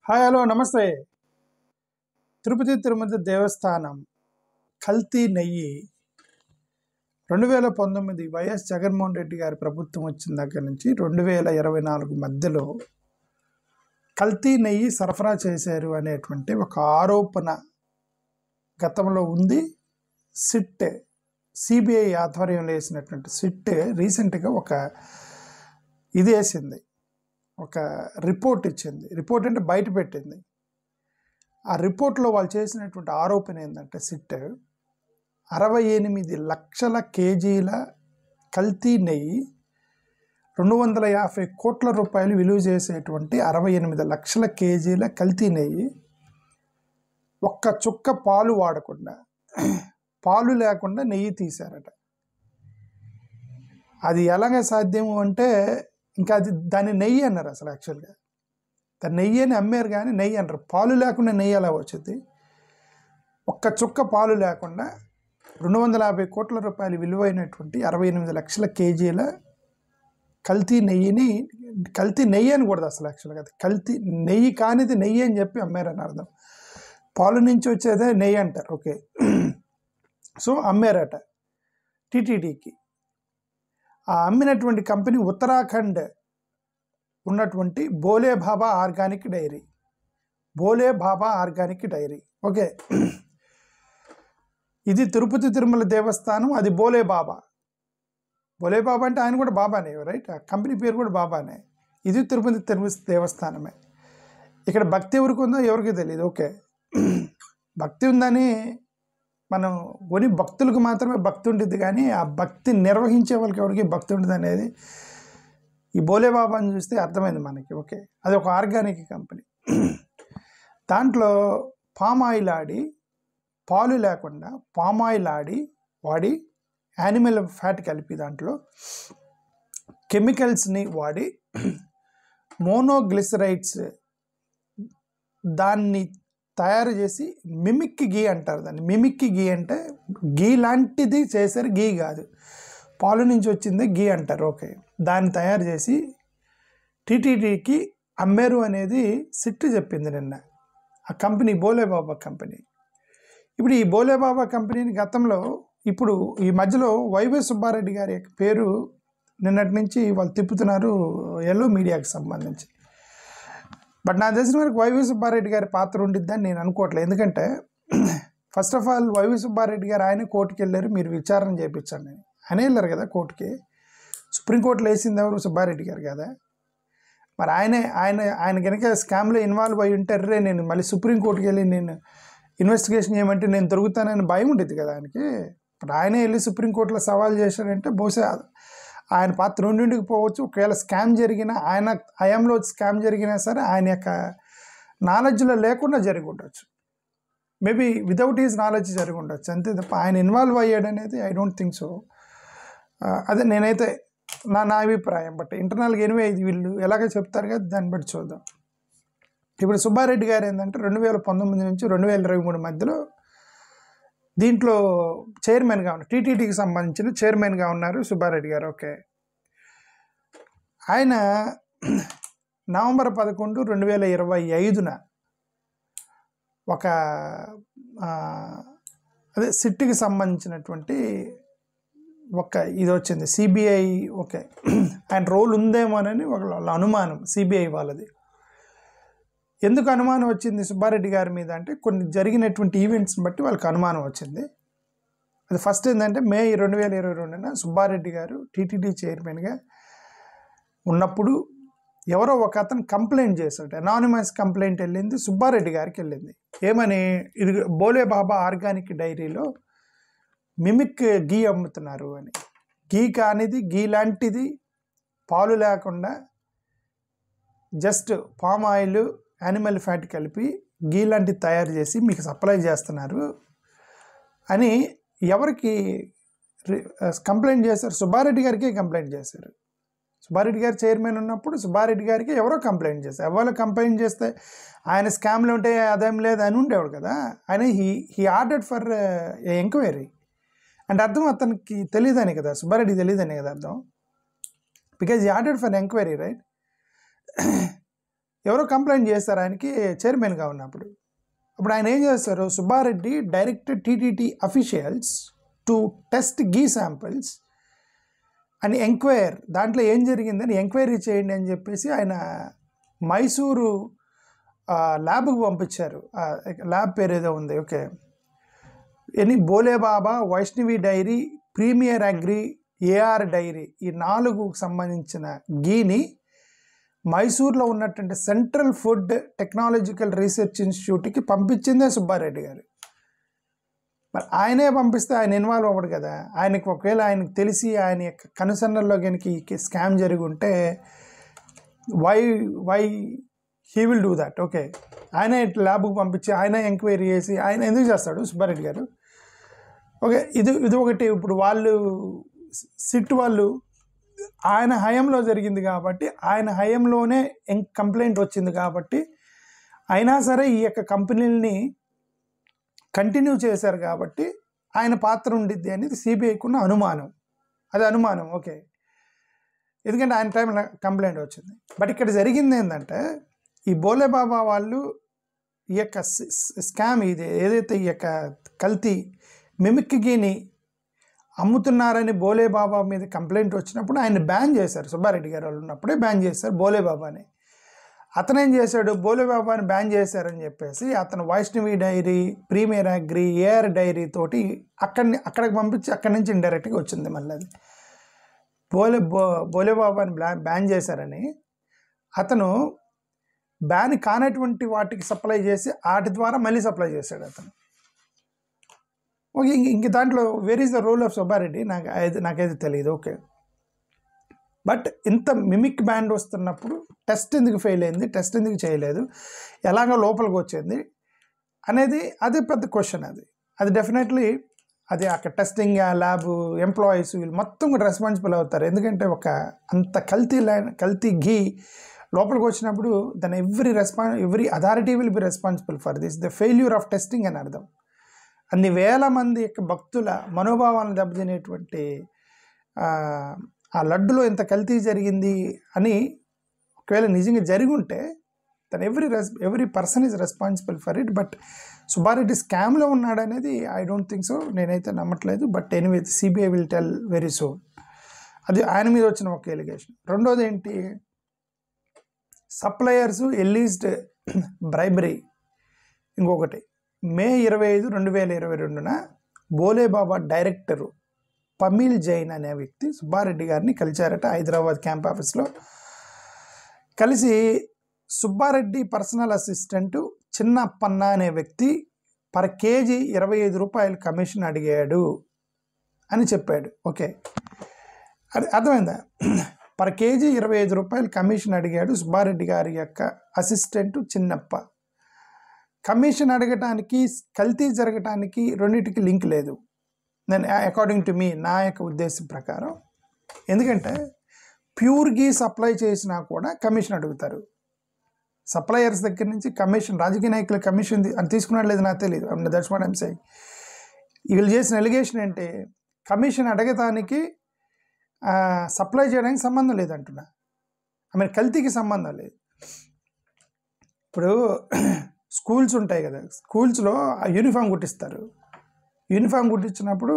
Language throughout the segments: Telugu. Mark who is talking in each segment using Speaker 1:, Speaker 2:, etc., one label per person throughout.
Speaker 1: హాయ్ హలో నమస్తే. తిరుపతి తిరుమల దేవస్థానం కల్తీ నెయ్యి 2019 వైఎస్ జగన్మోహన్ రెడ్డి గారి ప్రభుత్వం వచ్చిన దగ్గర నుంచి 2024 మధ్యలో కల్తీ నెయ్యి సరఫరా చేశారు అనేటువంటి ఒక ఆరోపణ గతంలో ఉంది. సిబిఐ ఆధ్వర్యంలో వేసినటువంటి సిట్ రీసెంట్గా ఒక ఇది వేసింది, ఒక రిపోర్ట్ ఇచ్చింది. రిపోర్ట్ అంటే బయట పెట్టింది. ఆ రిపోర్ట్లో వాళ్ళు చేసినటువంటి ఆరోపణ ఏంటంటే సిట్ 68 లక్షల కేజీల కల్తీ నెయ్యి 250 కోట్ల రూపాయలు విలువ చేసేటువంటి 68 లక్షల కేజీల కల్తీ నెయ్యి ఒక్క చుక్క పాలు వాడకుండా, పాలు లేకుండా నెయ్యి తీశారట. అది ఎలాగ సాధ్యము అంటే ఇంకా దాన్ని నెయ్యి అన్నారు. అసలు యాక్చువల్గా దాన్ని నెయ్యి అని అమ్మారు, కానీ నెయ్యి అన్నారు. పాలు లేకుండా నెయ్యి ఎలా వచ్చింది? ఒక్క చుక్క పాలు లేకుండా 250 కోట్ల రూపాయలు విలువైనటువంటి 68 లక్షల కేజీల కల్తీ నెయ్యిని, కల్తీ నెయ్యి అని కూడదు అసలు యాక్చువల్గా, అది కల్తీ నెయ్యి కానిది నెయ్యి అని చెప్పి అమ్మారని అర్థం. పాలు నుంచి వచ్చేదే నెయ్యి అంటారు. ఓకే, సో అమ్మారట టీటీడీకి. ఆ అమ్మినటువంటి కంపెనీ ఉత్తరాఖండ్ ఉన్నటువంటి భోలే బాబా ఆర్గానిక్ డైరీ. ఓకే, ఇది తిరుపతి తిరుమల దేవస్థానం, అది భోలే బాబా అంటే ఆయన కూడా బాబానే, రైట్? ఆ కంపెనీ పేరు కూడా బాబానే. ఇది తిరుపతి దేవస్థానమే. ఇక్కడ భక్తి ఎవరికి ఉందో ఎవరికి తెలియదు. ఓకే, భక్తి ఉందని మనం కొన్ని భక్తులకు మాత్రమే భక్తి ఉంటుంది, కానీ ఆ భక్తి నిర్వహించే వాళ్ళకి ఎవరికి భక్తి ఉంటుంది అనేది ఈ భోలే బాబాని చూస్తే అర్థమైంది మనకి. ఓకే, అది ఒక ఆర్గానిక్ కంపెనీ. దాంట్లో పామాయిల్ ఆడి, పాలు లేకుండా పామాయిల్ వాడి యానిమల్ ఫ్యాట్ కలిపి దాంట్లో కెమికల్స్ని వాడి మోనోగ్లిసరైడ్స్ దాన్ని తయారు చేసి మిమిక్ గీ అంటారు దాన్ని. మిమిక్ గీ అంటే గీ లాంటిది చేశారు, గీ కాదు, పాలు నుంచి వచ్చింది గీ అంటారు. ఓకే, దాన్ని తయారు చేసి టీటీడీకి అమ్మారు అనేది సిట్ చెప్పింది నిన్న. ఆ కంపెనీ భోలే బాబా కంపెనీ. ఇప్పుడు ఈ భోలే బాబా కంపెనీని గతంలో, ఇప్పుడు ఈ మధ్యలో వైవి సుబ్బారెడ్డి గారి పేరు నిన్నటి నుంచి వాళ్ళు తిప్పుతున్నారు ఎల్లో మీడియాకి సంబంధించి. బట్ నాకు తెలిసిన వరకు వైవి సుబ్బారెడ్డి గారి పాత్ర ఉండిద్దని నేను అనుకోవట్లేదు. ఎందుకంటే first of all YV Subba Reddy గారు ఆయన కోర్టుకి వెళ్ళారు, మీరు విచారణ చేయించండి అని. ఆయన వెళ్ళారు కదా కోర్టుకి. సుప్రీంకోర్టులో వేసింది ఎవరు? సుబ్బారెడ్డి గారు కదా. మరి ఆయన కనుక స్కామ్లో ఇన్వాల్వ్ అయ్యి ఉంటారే, నేను మళ్ళీ సుప్రీంకోర్టుకి వెళ్ళి నేను ఇన్వెస్టిగేషన్ చేయమంటే నేను దొరుకుతానని భయం ఉండేది కదా ఆయనకి. ఇప్పుడు ఆయనే వెళ్ళి సుప్రీంకోర్టులో సవాల్ చేశాడంటే బహుశా ఆయన పాత్ర ఉండిండికి పోవచ్చు. ఒకవేళ స్కామ్ జరిగినా, ఆయన హయాంలో స్కామ్ జరిగినా సరే ఆయన యొక్క నాలెడ్జ్లో లేకుండా జరిగి ఉండొచ్చు. మేబీ వితౌట్ ఈజ్ నాలెడ్జ్ జరిగి ఉండొచ్చు, అంతే తప్ప ఆయన ఇన్వాల్వ్ అయ్యాడు అనేది ఐ డోంట్ థింక్ సో. అదే నేనైతే నా అభిప్రాయం. బట్ ఇంటర్నల్గా ఎనివే ఇది వీళ్ళు ఎలాగో చెప్తారు కదా, దాన్ని బట్టి చూద్దాం. ఇప్పుడు సుబ్బారెడ్డి గారు ఏంటంటే 2019 నుంచి 2023 మధ్యలో దీంట్లో చైర్మన్గా ఉన్నారు, టీటీడీకి సంబంధించిన చైర్మన్గా ఉన్నారు సుబ్బారెడ్డి గారు. ఓకే, ఆయన నవంబర్ 11, 2025 ఒక అదే సిట్కి సంబంధించినటువంటి ఒక ఇది వచ్చింది, సిబిఐ. ఓకే, ఆయన రోల్ ఉందేమోనని వాళ్ళ అనుమానం, సిబిఐ వాళ్ళది. ఎందుకు అనుమానం వచ్చింది సుబ్బారెడ్డి గారి మీద అంటే, కొన్ని జరిగినటువంటి ఈవెంట్స్ని బట్టి వాళ్ళకి అనుమానం వచ్చింది. అది ఫస్ట్ ఏంటంటే మే 2022 సుబ్బారెడ్డి గారు టీటీడీ చైర్మన్గా ఉన్నప్పుడు ఎవరో ఒక అతను కంప్లైంట్ చేశాడు. అనానిమస్ కంప్లైంట్ వెళ్ళింది సుబ్బారెడ్డి గారికి వెళ్ళింది. ఏమని? ఇది భోలే బాబా ఆర్గానిక్ డైరీలో మిమిక్ గీ అమ్ముతున్నారు అని. గీ కానిది, గీ లాంటిది, పాలు లేకుండా just palm oil, animal fat కలిపి గీ లాంటిది తయారు చేసి మీకు సప్లై చేస్తున్నారు అని ఎవరికి కంప్లైంట్ చేశారు? సుబ్బారెడ్డి గారికే కంప్లైంట్ చేశారు. సుబ్బారెడ్డి గారు చైర్మన్ ఉన్నప్పుడు సుబ్బారెడ్డి గారికి ఎవరో కంప్లైంట్ చేస్తారు. ఎవరో కంప్లైంట్ చేస్తే ఆయన స్కామ్లో ఉంటే అదేం లేదు అని ఉండేవాడు కదా. ఆయన హీ ఆర్డర్డ్ ఫర్ ఎంక్వైరీ అంటే అర్థం అతనికి తెలియదని కదా, సుబ్బారెడ్డి తెలియదని కదా అర్థం. Because he ordered for enquiry, right? ఎవరో కంప్లైంట్ చేస్తారు ఆయనకి చైర్మన్గా ఉన్నప్పుడు. అప్పుడు ఆయన ఏం చేస్తారు, Subba Reddy directed TTD officials to test ghee samples అని ఎంక్వైర్, దాంట్లో ఏం జరిగిందని ఎంక్వైరీ చేయండి అని చెప్పేసి ఆయన మైసూరు ల్యాబ్కి పంపించారు. ల్యాబ్ పేరు ఏదో ఉంది, okay, Bole Baba, Vaishnavi dairy, premier agri, AR dairy, ఈ 4కు సంబంధించిన గీని మైసూర్లో ఉన్నటువంటి సెంట్రల్ ఫుడ్ టెక్నాలజికల్ రీసెర్చ్ ఇన్స్టిట్యూట్కి పంపించిందే సుబ్బారెడ్డి గారు. మరి ఆయనే పంపిస్తే ఆయన ఇన్వాల్వ్ అవ్వడు కదా. ఆయనకి ఒకవేళ ఆయనకు తెలిసి ఆయన యొక్క కనుసన్నల్లో కనుక ఈ స్కామ్ జరిగి ఉంటే why he will do that. Okay, ఆయన ల్యాబ్కి పంపించి ఆయన ఎంక్వైరీ చేసి ఆయన ఎందుకు చేస్తాడు సుబ్బారెడ్డి గారు? ఓకే, ఇది ఒకటి. ఇప్పుడు వాళ్ళు సిట్ వాళ్ళు ఆయన హయాంలో జరిగింది కాబట్టి, ఆయన హయాంలోనే కంప్లైంట్ వచ్చింది కాబట్టి, అయినా సరే ఈ యొక్క కంపెనీలని కంటిన్యూ చేశారు కాబట్టి ఆయన పాత్ర ఉండిద్ది అనేది సిబిఐకి ఉన్న అనుమానం. అది అనుమానం, ఓకే, ఎందుకంటే ఆయన టైంలో కంప్లైంట్ వచ్చింది. బట్ ఇక్కడ జరిగింది ఏంటంటే, ఈ బోలేబాబా వాళ్ళు ఈ యొక్క స్కామ్, ఇది ఏదైతే ఈ యొక్క కల్తీ మిమిక్ గీని అమ్ముతున్నారని బోలేబాబా మీద కంప్లైంట్ వచ్చినప్పుడు ఆయన బ్యాన్ చేశారు. సుబ్బారెడ్డి గారు వాళ్ళు ఉన్నప్పుడే బ్యాన్ చేశారు బోలేబాబాని. అతను ఏం చేశాడు, బోలేబాబాని బ్యాన్ చేశారని చెప్పేసి అతను Vaishnavi dairy, premier agri, AR dairy తోటి అక్కడికి పంపించి అక్కడి నుంచి ఇండైరెక్ట్గా వచ్చింది. మళ్ళీ అది బోలేబాబాని బ్యాన్ చేశారని అతను బ్యాన్ కానటువంటి వాటికి సప్లై చేసి వాటి ద్వారా మళ్ళీ సప్లై చేశాడు అతను. ఓకే, ఇంక దాంట్లో where is the role of Subba Reddy నాకైతే తెలియదు. ఓకే, బట్ ఇంత మిమిక్ బ్యాండ్ వస్తున్నప్పుడు టెస్ట్ ఎందుకు ఫెయిల్ అయింది, టెస్ట్ ఎందుకు చేయలేదు, ఎలాగో లోపలికి వచ్చింది అనేది అది పెద్ద క్వశ్చన్. అది డెఫినెట్లీ అది అక్కడ టెస్టింగ్ ల్యాబ్ ఎంప్లాయీస్ వీళ్ళు మొత్తం కూడా రెస్పాన్సిబుల్ అవుతారు. ఎందుకంటే ఒక అంత కల్తీ ఘీ లోపలికి వచ్చినప్పుడు దాని every authority will be responsible for this, the failure of testing అని అర్థం. అన్ని వేల మంది యొక్క భక్తుల మనోభావాలను దెబ్బతినేటువంటి ఆ లడ్డులో ఇంత కల్తీ జరిగింది అని ఒకవేళ నిజంగా జరిగి ఉంటే then every person is responsible for it. But Subba Reddy స్కామ్లో ఉన్నాడనేది ఐ డోంట్ థింక్ సో, నేనైతే నమ్మట్లేదు. But anyway CBI will tell very soon. అది ఆయన మీద వచ్చిన ఒక ఎలిగేషన్. రెండోది ఏంటి, సప్లయర్స్ ఎల్లీస్డ్ బ్రైబరీ. ఇంకొకటి, మే 25, 2022 బోలేబాబా డైరెక్టరు పమీల్ జైన్ అనే వ్యక్తి సుబ్బారెడ్డి గారిని కలిశారట హైదరాబాద్ క్యాంప్ ఆఫీస్లో. కలిసి సుబ్బారెడ్డి పర్సనల్ అసిస్టెంటు చిన్నప్పన్న అనే వ్యక్తి పర్ కేజీ 25 రూపాయలు కమిషన్ అడిగాడు అని చెప్పాడు. ఓకే, అది అర్థమైందా? పర్ కేజీ 25 రూపాయలు కమిషన్ అడిగాడు సుబ్బారెడ్డి గారి యొక్క అసిస్టెంటు చిన్నప్ప. కమిషన్ అడగటానికి కల్తీ జరగటానికి రెండింటికి లింక్ లేదు, నేను అకార్డింగ్ టు మీ, నా యొక్క ఉద్దేశం ప్రకారం. ఎందుకంటే ప్యూర్ గీ సప్లై చేసినా కూడా కమిషన్ అడుగుతారు. సప్లయర్స్ దగ్గర నుంచి కమిషన్, రాజకీయ నాయకుల కమిషన్ అని తీసుకున్నాడు లేదు నాకు తెలియదు. That's what I'm saying. వీళ్ళు చేసిన ఎలిగేషన్ అంటే కమిషన్ అడగటానికి సప్లై చేయడానికి సంబంధం లేదంటున్నా. కల్తీకి సంబంధం లేదు. ఇప్పుడు స్కూల్స్ ఉంటాయి కదా, స్కూల్స్లో యూనిఫామ్ కుట్టిస్తారు. యూనిఫామ్ కుట్టించినప్పుడు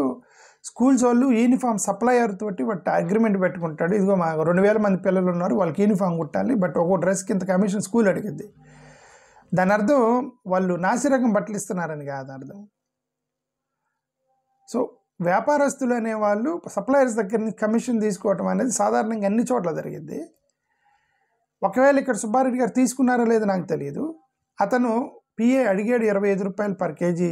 Speaker 1: స్కూల్స్ వాళ్ళు యూనిఫామ్ సప్లయర్ తోటి బట్ అగ్రిమెంట్ పెట్టుకుంటాడు, ఇదిగో మా 2000 మంది పిల్లలు ఉన్నారు వాళ్ళకి యూనిఫామ్ కుట్టాలి, బట్ ఒక్కో డ్రెస్కి ఇంత కమిషన్ స్కూల్ అడిగింది. దాని అర్థం వాళ్ళు నాసిరకం బట్టలు ఇస్తున్నారని కాదు అర్థం. సో వ్యాపారస్తులు అనేవాళ్ళు సప్లయర్స్ దగ్గర నుంచి కమిషన్ తీసుకోవటం అనేది సాధారణంగా అన్ని చోట్ల జరిగింది. ఒకవేళ ఇక్కడ సుబ్బారెడ్డి గారు తీసుకున్నారో లేదో నాకు తెలియదు. అతను పిఏ అడిగాడు 25 రూపాయలు పర్ కేజీ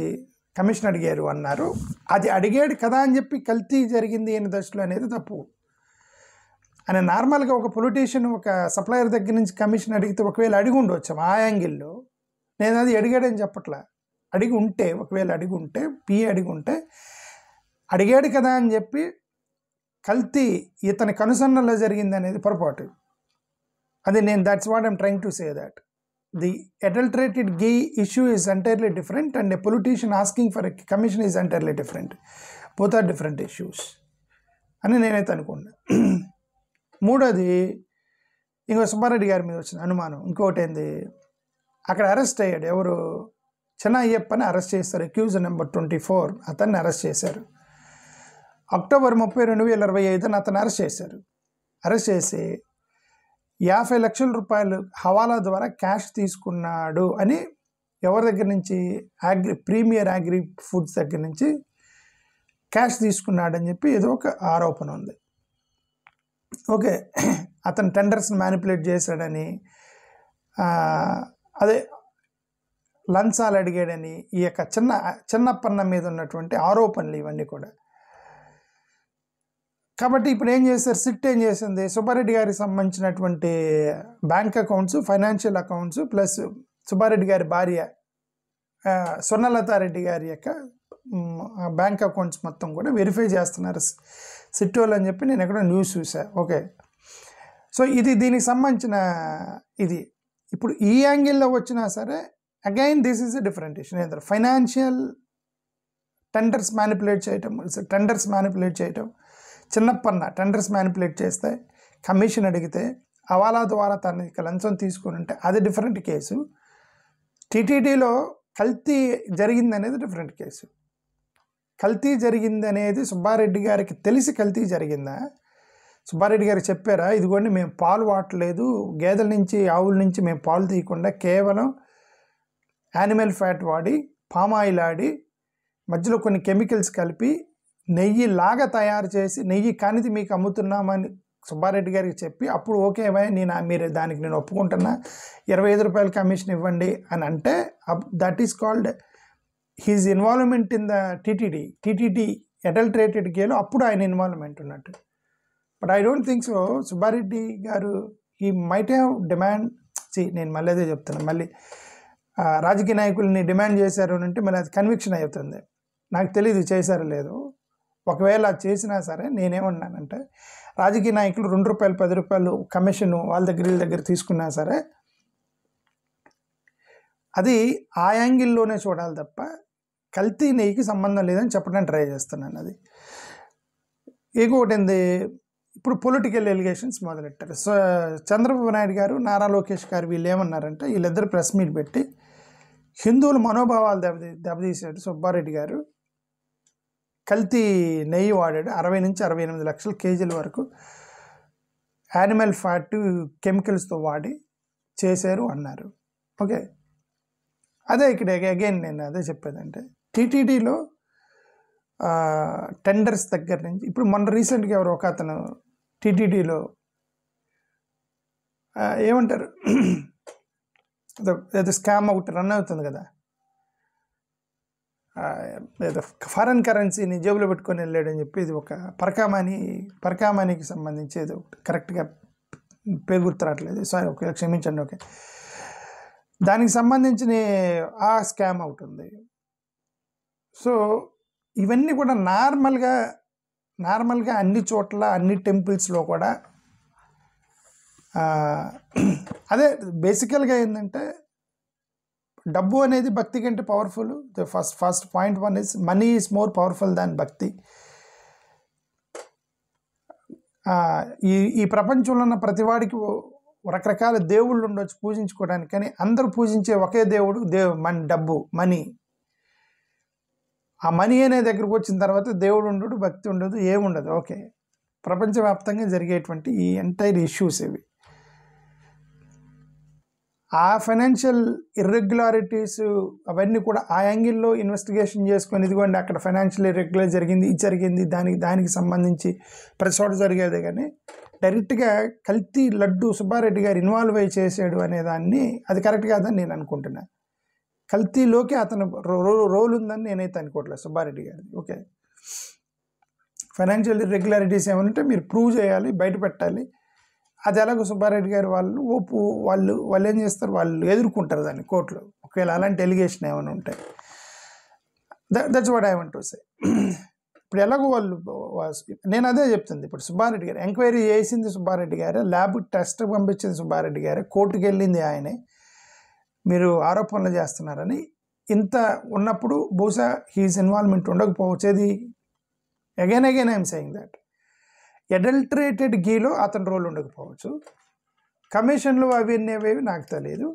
Speaker 1: కమిషన్ అడిగారు అన్నారు. అది అడిగాడు కదా అని చెప్పి కల్తీ జరిగింది అనే దశలో అనేది తప్పు. అని నార్మల్గా ఒక పొలిటీషియన్ ఒక సప్లయర్ దగ్గర నుంచి కమిషన్ అడిగితే ఒకవేళ అడిగి ఉండవచ్చు ఆ యాంగిల్లో. నేను అది అడిగాడని చెప్పట్లా. అడిగి ఉంటే ఒకవేళ అడిగి ఉంటే పిఏ అడిగి ఉంటే అడిగాడు కదా అని చెప్పి కల్తీ ఇతని కనుసన్నలో జరిగింది అనేది పొరపాటు. అది నేను that's what I'm trying to say that the adulterated ghee issue is entirely different and a politician asking for a commission is entirely different. Both are different issues అని నేనైతే అనుకున్నా. మూడోది, ఇంకో సుబ్బారెడ్డి గారి మీద వచ్చిన అనుమానం ఇంకోటి ఏంది, అక్కడ అరెస్ట్ అయ్యాడు ఎవరు, చిన్న అయ్యప్పని అరెస్ట్ చేశారు. అక్యూజ్ నెంబర్ 24 అతన్ని అరెస్ట్ చేశారు. అక్టోబర్ 30, 2025 అతను అరెస్ట్ చేశారు. అరెస్ట్ చేసి 50 లక్షల రూపాయలు హవాలా ద్వారా క్యాష్ తీసుకున్నాడు అని ఎవరి దగ్గర నుంచి, ప్రీమియర్ అగ్రి ఫుడ్స్ దగ్గర నుంచి క్యాష్ తీసుకున్నాడని చెప్పి ఏదో ఒక ఆరోపణ ఉంది. ఓకే, అతను టెండర్స్ని మ్యానిపులేట్ చేశాడని, అదే లంచాలు అడిగాడని, ఈ యొక్క చిన్నప్పన్న మీద ఉన్నటువంటి ఆరోపణలు ఇవన్నీ కూడా. కాబట్టి ఇప్పుడు ఏం చేశారు, సిట్ ఏం చేసింది, సుబ్బారెడ్డి గారికి సంబంధించినటువంటి bank accounts, financial accounts plus Subba Reddy గారి భార్య స్వర్ణలతారెడ్డి గారి యొక్క బ్యాంక్ అకౌంట్స్ మొత్తం కూడా వెరిఫై చేస్తున్నారు సిట్ వాళ్ళు అని చెప్పి నేను ఎక్కడో న్యూస్ చూసాను. ఓకే, సో ఇది దీనికి సంబంధించిన ఇది. ఇప్పుడు ఈ యాంగిల్లో వచ్చినా సరే again this is a different issue. ఏదో ఫైనాన్షియల్ టెండర్స్ మ్యానిపులేట్ చేయటం, చిన్నప్పన్న టెండర్స్ మ్యానిపులేట్ చేస్తే, కమిషన్ అడిగితే, హవాలా ద్వారా తనకి లంచం తీసుకుని ఉంటే అది డిఫరెంట్ కేసు. టీటీడీలో కల్తీ జరిగింది అనేది డిఫరెంట్ కేసు. కల్తీ జరిగింది అనేది సుబ్బారెడ్డి గారికి తెలిసి కల్తీ జరిగిందా, సుబ్బారెడ్డి గారికి చెప్పారా, ఇదిగోండి మేము పాలు వాడలేదు, గేదెల నుంచి ఆవుల నుంచి మేము పాలు తీయకుండా కేవలం యానిమల్ ఫ్యాట్ వాడి, పామాయిల్ ఆడి, మధ్యలో కొన్ని కెమికల్స్ కలిపి నెయ్యి లాగా తయారు చేసి నెయ్యి కానిది మీకు అమ్ముతున్నామని సుబ్బారెడ్డి గారికి చెప్పి అప్పుడు ఓకే మీరు దానికి నేను ఒప్పుకుంటున్నా, 25 రూపాయల కమిషన్ ఇవ్వండి అని అంటే that is called his involvement in the TTD adulterated గేలో అప్పుడు ఆయన ఇన్వాల్వ్మెంట్ ఉన్నట్టు. But I don't think so. Subba Reddy garu he might have demand, నేను మళ్ళీ అదే చెప్తాను, మళ్ళీ రాజకీయ నాయకుల్ని డిమాండ్ చేశారు అని అంటే మళ్ళీ అది కన్విక్షన్ అవుతుంది. నాకు తెలియదు చేశారో లేదో. ఒకవేళ అది చేసినా సరే నేనేమన్నానంటే, రాజకీయ నాయకులు 2 రూపాయలు 10 రూపాయలు కమిషన్ వాళ్ళ వీళ్ళ దగ్గర తీసుకున్నా సరే అది ఆ యాంగిల్లోనే చూడాలి తప్ప కల్తీ నెయ్యికి సంబంధం లేదని చెప్పడానికి ట్రై చేస్తున్నాను. అది ఇంకొకటి ఏంది, ఇప్పుడు పొలిటికల్ ఎలిగేషన్స్ మొదలెట్టారు. సో చంద్రబాబు నాయుడు గారు, నారా లోకేష్ గారు వీళ్ళు ఏమన్నారంటే, వీళ్ళిద్దరు ప్రెస్ మీట్ పెట్టి హిందువుల మనోభావాలు దెబ్బతీశాడు సుబ్బారెడ్డి గారు, కల్తీ నెయ్యి వాడాడు, 60 నుంచి 68 లక్షల కేజీల వరకు యానిమల్ ఫ్యాట్ కెమికల్స్తో వాడి చేశారు అన్నారు. ఓకే, అదే ఇక్కడ అగైన్ నేను అదే చెప్పేదంటే, టీటీడీలో టెండర్స్ దగ్గర నుంచి ఇప్పుడు మొన్న రీసెంట్గా ఎవరు ఒక అతను టీటీడీలో ఏమంటారు, ఏదో స్కామ్ ఒకటి రన్ అవుతుంది కదా, ఏదో ఫారెన్ కరెన్సీని జేబులో పెట్టుకొని వెళ్ళాడని చెప్పి, ఇది ఒక పరకామానికి సంబంధించి ఏదో కరెక్ట్గా పేరు గుర్తురావట్లేదు, సారీ ఓకే క్షమించండి. ఓకే, దానికి సంబంధించిన ఆ స్కామ్ అవుతుంది. సో ఇవన్నీ కూడా నార్మల్గా అన్ని చోట్ల అన్ని టెంపుల్స్లో కూడా అదే బేసికల్గా ఏంటంటే, డబ్బు అనేది భక్తి కంటే powerful. The first point 1 is money is more powerful దాన్ భక్తి. ఈ ప్రపంచంలో ఉన్న ప్రతివాడికి రకరకాల దేవుళ్ళు ఉండొచ్చు పూజించుకోవడానికి, కానీ అందరూ పూజించే ఒకే దేవుడు డబ్బు, మనీ. ఆ మనీ అనే దగ్గరకు వచ్చిన తర్వాత దేవుడు ఉండడు, భక్తి ఉండదు, ఏముండదు. ఓకే, ప్రపంచవ్యాప్తంగా జరిగేటువంటి ఈ ఎంటైర్ ఇష్యూస్ ఇవి. ఆ ఫైనాన్షియల్ ఇర్రెగ్యులారిటీస్ అవన్నీ కూడా ఆ యాంగిల్లో ఇన్వెస్టిగేషన్ చేసుకొని, ఇదిగోండి అక్కడ ఫైనాన్షియల్ ఇర్రెగ్యులర్ జరిగింది, ఇది జరిగింది, దానికి సంబంధించి ప్రతి చోట జరిగేదే. కానీ డైరెక్ట్గా కల్తీ లడ్డు సుబ్బారెడ్డి గారు ఇన్వాల్వ్ అయ్యి చేసాడు అనే దాన్ని అది కరెక్ట్ కాదని నేను అనుకుంటున్నాను. కల్తీలోకి అతను రోల్ ఉందని నేనైతే అనుకోవట్లేదు సుబ్బారెడ్డి గారిది. ఓకే, ఫైనాన్షియల్ ఇర్రెగ్యులారిటీస్ ఏమంటే మీరు ప్రూవ్ చేయాలి, బయట పెట్టాలి. అది ఎలాగో సుబ్బారెడ్డి గారు వాళ్ళు ఏం చేస్తారు, వాళ్ళు ఎదుర్కొంటారు దాన్ని కోర్టులో, ఒకవేళ అలాంటి ఎలిగేషన్ ఏమైనా ఉంటాయి. That's what I want to say. ఇప్పుడు ఎలాగో నేను అదే చెప్తుంది, ఇప్పుడు సుబ్బారెడ్డి గారు ఎంక్వైరీ చేసింది సుబ్బారెడ్డి గారే, ల్యాబ్ టెస్ట్ పంపించింది సుబ్బారెడ్డి గారే, కోర్టుకు వెళ్ళింది ఆయనే. మీరు ఆరోపణలు చేస్తున్నారని ఇంత ఉన్నప్పుడు బహుశా హీస్ ఇన్వాల్వ్మెంట్ ఉండకపోవచ్చేది. Again I'm saying that adulterated గీలో అతని రోల్ ఉండకపోవచ్చు, కమిషన్లు అవి అనేవి నాకు తెలియదు.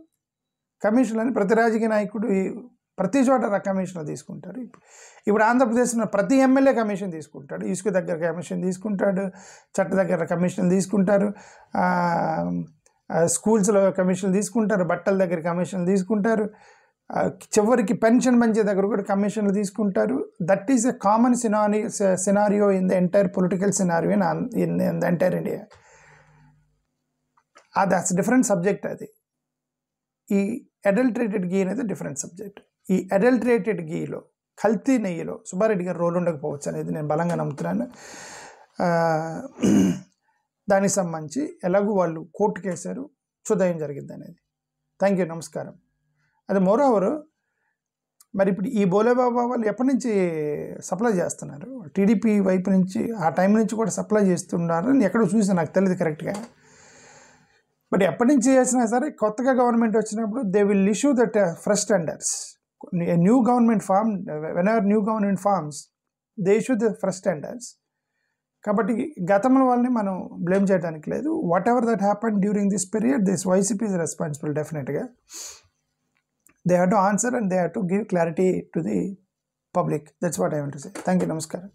Speaker 1: కమిషన్లు అని ప్రతి రాజకీయ నాయకుడు ప్రతి చోట కమిషన్లు తీసుకుంటారు. ఇప్పుడు ఆంధ్రప్రదేశ్లో ప్రతి ఎమ్మెల్యే కమిషన్ తీసుకుంటాడు. ఇసుక దగ్గర కమిషన్ తీసుకుంటాడు, చెట్ల దగ్గర కమిషన్లు తీసుకుంటారు, స్కూల్స్లో కమిషన్లు తీసుకుంటారు, బట్టల దగ్గర కమిషన్లు తీసుకుంటారు, చివరికి పెన్షన్ మంచి దగ్గర కూడా కమిషన్లు తీసుకుంటారు. That is a common scenario in the entire political scenario in the entire India. that's different subject. అది ఈ అడల్టరేటెడ్ గీ అనేది డిఫరెంట్ సబ్జెక్ట్. ఈ అడల్టరేటెడ్ గీలో, కల్తీ నెయ్యిలో సుబ్బారెడ్డి గారు రోల్ ఉండకపోవచ్చు అనేది నేను బలంగా నమ్ముతున్నాను. దానికి సంబంధించి ఎలాగూ వాళ్ళు కోర్టుకు వేశారు, చూద్దాం జరిగింది అనేది. థ్యాంక్ యూ, నమస్కారం. అది మోరోవర్ మరి ఇప్పుడు ఈ బోలేబాబా వాళ్ళు ఎప్పటి నుంచి సప్లై చేస్తున్నారు? టీడీపీ వైపు నుంచి ఆ టైం నుంచి కూడా సప్లై చేస్తున్నారు అని ఎక్కడో చూసి, నాకు తెలియదు కరెక్ట్గా. బట్ ఎప్పటి నుంచి చేసినా సరే కొత్తగా గవర్నమెంట్ వచ్చినప్పుడు they will issue that fresh tenders. New government form, whenever new government forms they issue the fresh tenders. కాబట్టి గతంలో వాళ్ళని మనం బ్లేమ్ చేయడానికి లేదు. Whatever that happen during this period, this YCP is responsible డెఫినెట్గా. They have to answer and they have to give clarity to the public. That's what I want to say. Thank you. Namaskaram.